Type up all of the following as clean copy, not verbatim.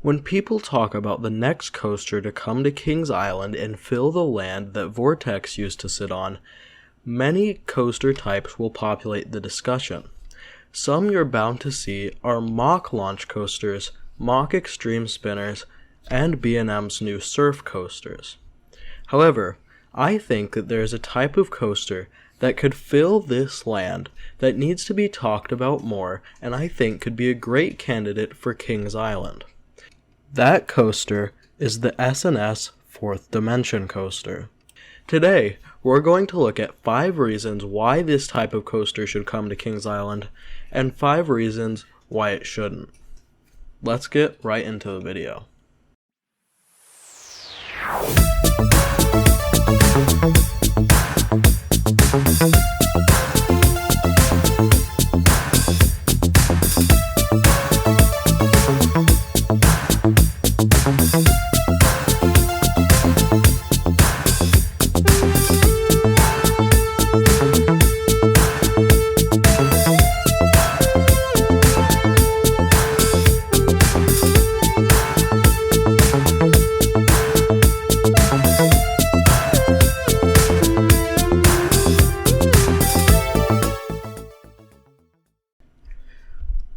When people talk about the next coaster to come to Kings Island and fill the land that Vortex used to sit on, many coaster types will populate the discussion. Some you're bound to see are mock launch coasters, mock extreme spinners, and B&M's new surf coasters. However, I think that there is a type of coaster that could fill this land that needs to be talked about more, and I think could be a great candidate for Kings Island. That coaster is the S&S Fourth Dimension Coaster. Today, we're going to look at 5 reasons why this type of coaster should come to Kings Island, and 5 reasons why it shouldn't. Let's get right into the video.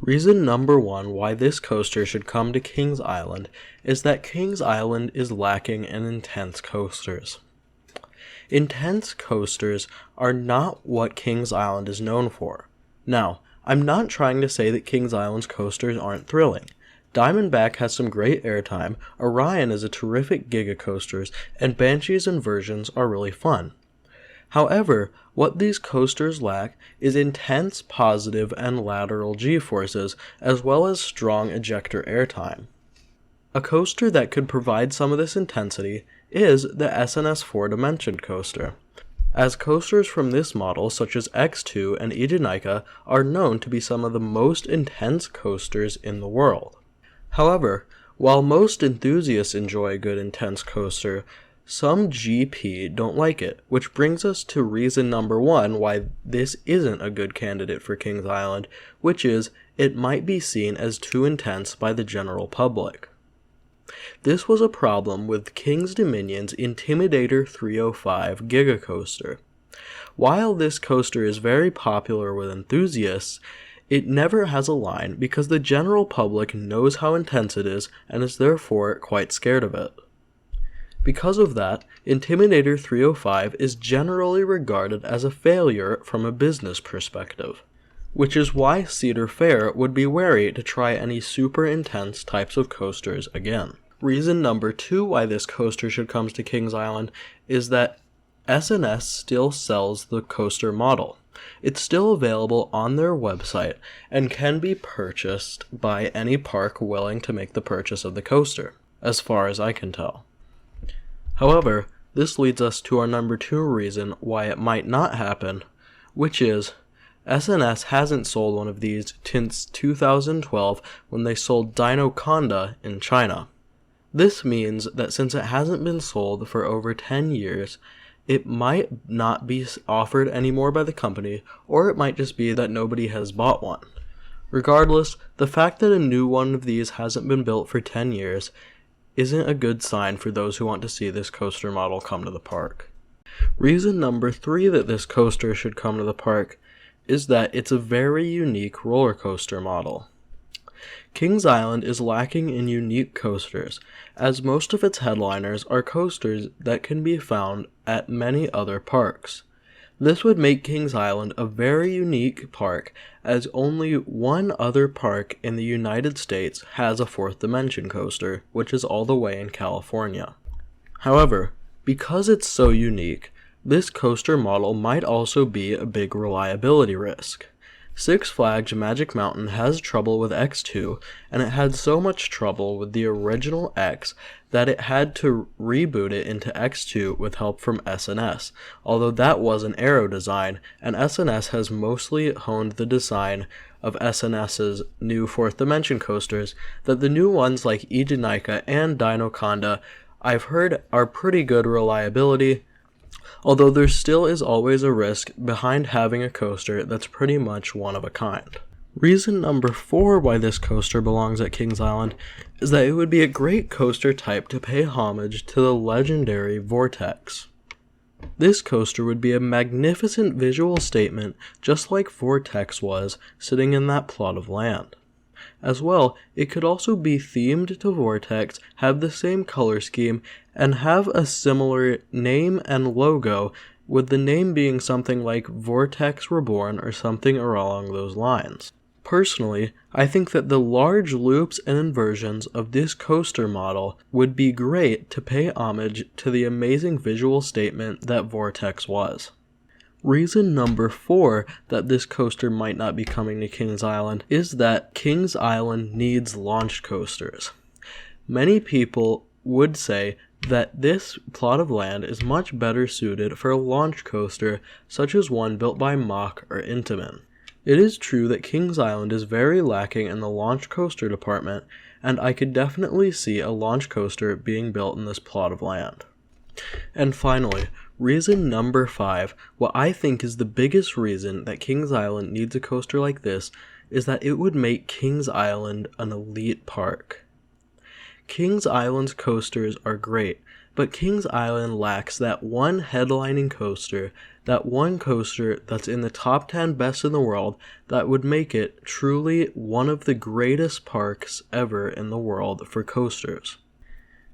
Reason number 1 why this coaster should come to Kings Island is that Kings Island is lacking in intense coasters. Intense coasters are not what Kings Island is known for. Now, I'm not trying to say that Kings Island's coasters aren't thrilling. Diamondback has some great airtime, Orion is a terrific giga coasters, and Banshee's inversions are really fun. However, what these coasters lack is intense positive and lateral g-forces, as well as strong ejector airtime. A coaster that could provide some of this intensity is the S&S 4-Dimension Coaster, as coasters from this model, such as X2 and Eejanaika, are known to be some of the most intense coasters in the world. However, while most enthusiasts enjoy a good intense coaster, some GP don't like it, which brings us to reason number 1 why this isn't a good candidate for Kings Island, which is it might be seen as too intense by the general public. This was a problem with Kings Dominion's Intimidator 305 Giga Coaster. While this coaster is very popular with enthusiasts, it never has a line because the general public knows how intense it is and is therefore quite scared of it. Because of that, Intimidator 305 is generally regarded as a failure from a business perspective, which is why Cedar Fair would be wary to try any super intense types of coasters again. Reason number 2 why this coaster should come to Kings Island is that S&S still sells the coaster model. It's still available on their website and can be purchased by any park willing to make the purchase of the coaster, as far as I can tell. However, this leads us to our number 2 reason why it might not happen, which is S&S hasn't sold one of these since 2012 when they sold Dinoconda in China. This means that since it hasn't been sold for over 10 years, it might not be offered anymore by the company, or it might just be that nobody has bought one. Regardless, the fact that a new one of these hasn't been built for 10 years isn't a good sign for those who want to see this coaster model come to the park. Reason number 3 that this coaster should come to the park is that it's a very unique roller coaster model. Kings Island is lacking in unique coasters, as most of its headliners are coasters that can be found at many other parks. This would make Kings Island a very unique park, as only one other park in the United States has a 4th Dimension coaster, which is all the way in California. However, because it's so unique, this coaster model might also be a big reliability risk. Six Flags Magic Mountain has trouble with X2, and it had so much trouble with the original X that it had to reboot it into X2 with help from S&S, although that was an aero design, and S&S has mostly honed the design of S&S's new 4th Dimension coasters that the new ones like Eejanaika and Dinoconda I've heard are pretty good reliability, although there still is always a risk behind having a coaster that's pretty much one of a kind. Reason number 4 why this coaster belongs at Kings Island is that it would be a great coaster type to pay homage to the legendary Vortex. This coaster would be a magnificent visual statement just like Vortex was sitting in that plot of land. As well, it could also be themed to Vortex, have the same color scheme, and have a similar name and logo, with the name being something like Vortex Reborn or something along those lines. Personally, I think that the large loops and inversions of this coaster model would be great to pay homage to the amazing visual statement that Vortex was. Reason number 4 that this coaster might not be coming to Kings Island is that Kings Island needs launch coasters. Many people would say that this plot of land is much better suited for a launch coaster such as one built by Mach or Intamin. It is true that Kings Island is very lacking in the launch coaster department, and I could definitely see a launch coaster being built in this plot of land. And finally, reason number 5, what I think is the biggest reason that Kings Island needs a coaster like this, is that it would make Kings Island an elite park. Kings Island's coasters are great, but Kings Island lacks that one headlining coaster, that one coaster that's in the top 10 best in the world that would make it truly one of the greatest parks ever in the world for coasters.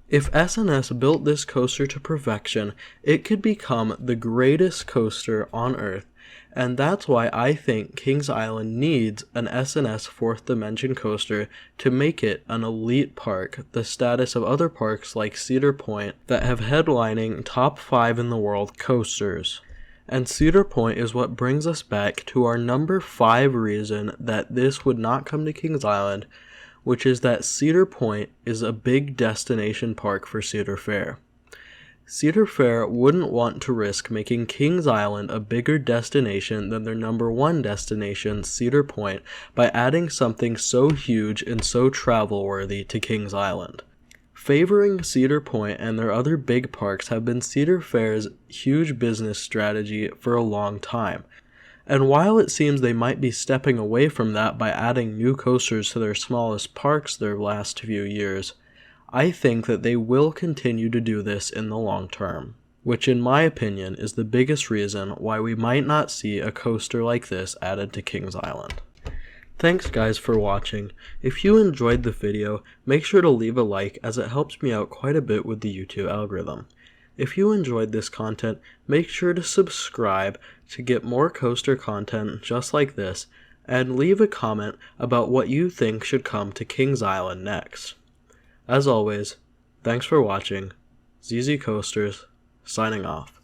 If S&S built this coaster to perfection, it could become the greatest coaster on Earth, and that's why I think Kings Island needs an S&S 4th Dimension coaster to make it an elite park, the status of other parks like Cedar Point that have headlining top 5 in the world coasters. And Cedar Point is what brings us back to our number 5 reason that this would not come to Kings Island, which is that Cedar Point is a big destination park for Cedar Fair. Cedar Fair wouldn't want to risk making Kings Island a bigger destination than their number 1 destination, Cedar Point, by adding something so huge and so travel-worthy to Kings Island. Favoring Cedar Point and their other big parks have been Cedar Fair's huge business strategy for a long time. And while it seems they might be stepping away from that by adding new coasters to their smallest parks their last few years, I think that they will continue to do this in the long term, which in my opinion is the biggest reason why we might not see a coaster like this added to Kings Island. Thanks guys for watching. If you enjoyed the video, make sure to leave a like as it helps me out quite a bit with the YouTube algorithm. If you enjoyed this content, make sure to subscribe to get more coaster content just like this, and leave a comment about what you think should come to Kings Island next. As always, thanks for watching. ZZ Coasters, signing off.